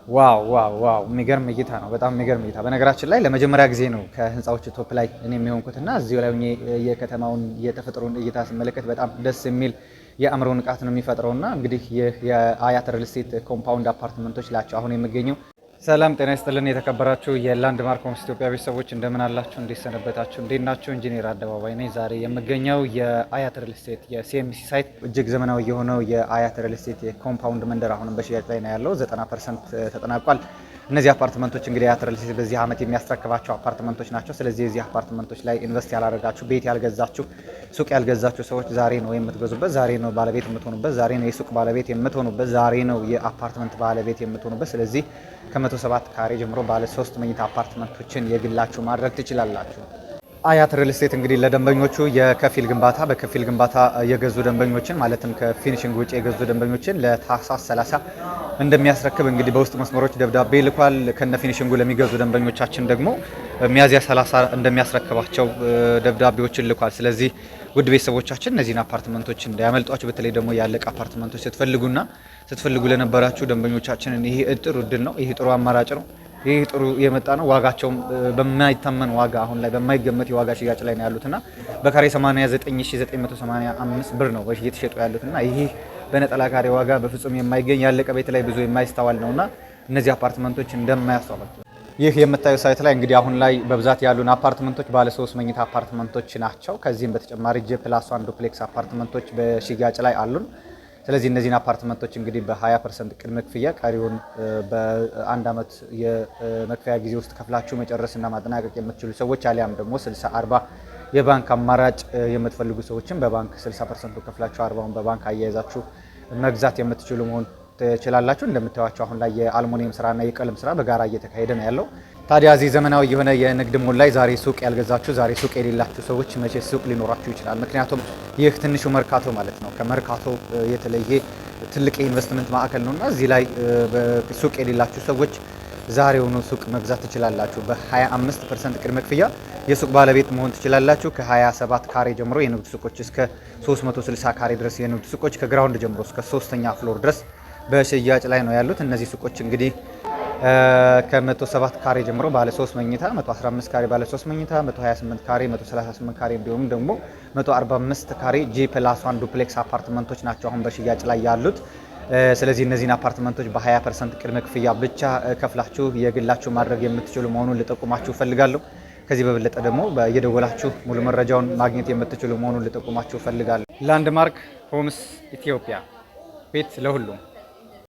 ዋው ዋው ዋው የሚገርም እይታ ነው። በጣም የሚገርም እይታ። በነገራችን ላይ ለመጀመሪያ ጊዜ ነው ከህንፃዎች ቶፕ ላይ እኔ የሚሆንኩትና እዚሁ ላይ ሆኜ የከተማውን የተፈጥሮን እይታ ስመለከት በጣም ደስ የሚል የአእምሮ ንቃት ነው የሚፈጥረውና እንግዲህ ይህ የአያት ሪል ስቴት ኮምፓውንድ አፓርትመንቶች ናቸው አሁን የሚገኘው። ሰላም ጤና ይስጥልን የተከበራችሁ የላንድማርክ ሆምስ ኢትዮጵያ ቤተሰቦች እንደምን አላችሁ? እንዴት ሰነበታችሁ? እንዴት ናችሁ? ኢንጂነር አደባባይ ነኝ። ዛሬ የምገኘው የአያት ሪል ስቴት የሲኤምሲ ሳይት እጅግ ዘመናዊ የሆነው የአያት ሪል ስቴት የኮምፓውንድ መንደር አሁንም በሽያጭ ላይ ነው ያለው። 90% ተጠናቋል። እነዚህ አፓርትመንቶች እንግዲህ አያት ሪል ስቴት በዚህ ዓመት የሚያስረክባቸው አፓርትመንቶች ናቸው። ስለዚህ የዚህ አፓርትመንቶች ላይ ኢንቨስት ያላደረጋችሁ፣ ቤት ያልገዛችሁ፣ ሱቅ ያልገዛችሁ ሰዎች ዛሬ ነው የምትገዙበት፣ ዛሬ ነው ባለቤት የምትሆኑበት፣ ዛሬ ነው የሱቅ ባለቤት የምትሆኑበት፣ ዛሬ ነው የአፓርትመንት ባለቤት የምትሆኑበት። ስለዚህ ከ107 ካሬ ጀምሮ ባለ 3 መኝታ አፓርትመንቶችን የግላችሁ ማድረግ ትችላላችሁ። አያት ሪል ስቴት እንግዲህ ለደንበኞቹ የከፊል ግንባታ በከፊል ግንባታ የገዙ ደንበኞችን ማለትም ከፊኒሽንግ ውጭ የገዙ ደንበኞችን ለታህሳስ 30 እንደሚያስረክብ እንግዲህ በውስጥ መስመሮች ደብዳቤ ልኳል። ከነ ፊኒሽንጉ ለሚገዙ ደንበኞቻችን ደግሞ ሚያዝያ 30 እንደሚያስረክባቸው ደብዳቤዎችን ልኳል። ስለዚህ ውድ ቤተሰቦቻችን እነዚህን አፓርትመንቶች እንዳያመልጧችሁ። በተለይ ደግሞ ያለቀ አፓርትመንቶች ስትፈልጉ ለነበራችሁ ደንበኞቻችንን ይሄ ጥሩ እድል ነው። ይሄ ጥሩ አማራጭ ነው። ይህ ጥሩ የመጣ ነው። ዋጋቸውም በማይታመን ዋጋ አሁን ላይ በማይገመት የዋጋ ሽያጭ ላይ ነው ያሉትና በካሬ 89985 ብር ነው እየተሸጡ ያሉትና ይሄ በነጠላ ካሬ ዋጋ በፍጹም የማይገኝ ያለቀ ቤት ላይ ብዙ የማይስተዋል ነውና እነዚህ አፓርትመንቶች እንደማያስተዋላችሁ ይህ የምታዩ ሳይት ላይ እንግዲህ አሁን ላይ በብዛት ያሉን አፓርትመንቶች ባለ 3 መኝታ አፓርትመንቶች ናቸው። ከዚህም በተጨማሪ J+1 ዱፕሌክስ አፓርትመንቶች በሽያጭ ላይ አሉን። ስለዚህ እነዚህን አፓርትመንቶች እንግዲህ በ20% ቅድመ ክፍያ ቀሪውን በአንድ አመት የመክፈያ ጊዜ ውስጥ ከፍላችሁ መጨረስና ማጠናቀቅ የምትችሉ ሰዎች አሊያም ደግሞ 60/40 የባንክ አማራጭ የምትፈልጉ ሰዎችን በባንክ 60% ከፍላችሁ 40ውን በባንክ አያይዛችሁ መግዛት የምትችሉ መሆን ትችላላችሁ። እንደምታዩዋቸው አሁን ላይ የአልሙኒየም ስራና የቀለም ስራ በጋራ እየተካሄደ ነው ያለው። ታዲያ እዚህ ዘመናዊ የሆነ የንግድ ሞል ላይ ዛሬ ሱቅ ያልገዛችሁ፣ ዛሬ ሱቅ የሌላችሁ ሰዎች መቼ ሱቅ ሊኖራችሁ ይችላል? ምክንያቱም ይህ ትንሹ መርካቶ ማለት ነው። ከመርካቶ የተለየ ትልቅ የኢንቨስትመንት ማዕከል ነውና እዚህ ላይ ሱቅ የሌላችሁ ሰዎች ዛሬውኑ ሱቅ መግዛት ትችላላችሁ። በ25% ቅድመ ክፍያ የሱቅ ባለቤት መሆን ትችላላችሁ። ከ27 ካሬ ጀምሮ የንግድ ሱቆች እስከ 360 ካሬ ድረስ የንግድ ሱቆች ከግራውንድ ጀምሮ እስከ 3ኛ ፍሎር ድረስ በሽያጭ ላይ ነው ያሉት። እነዚህ ሱቆች እንግዲህ ከ107 ካሬ ጀምሮ ባለ 3 መኝታ፣ 115 ካሬ ባለ 3 መኝታ፣ 128 ካሬ፣ 138 ካሬ እንዲሁም ደግሞ 145 ካሬ J+1 ዱፕሌክስ አፓርትመንቶች ናቸው አሁን በሽያጭ ላይ ያሉት። ስለዚህ እነዚህን አፓርትመንቶች በ20% ቅድመ ክፍያ ብቻ ከፍላችሁ የግላችሁ ማድረግ የምትችሉ መሆኑን ልጠቁማችሁ ፈልጋለሁ። ከዚህ በበለጠ ደግሞ የደወላችሁ ሙሉ መረጃውን ማግኘት የምትችሉ መሆኑን ልጠቁማችሁ ፈልጋለሁ። ላንድማርክ ሆምስ ኢትዮጵያ ቤት ለሁሉም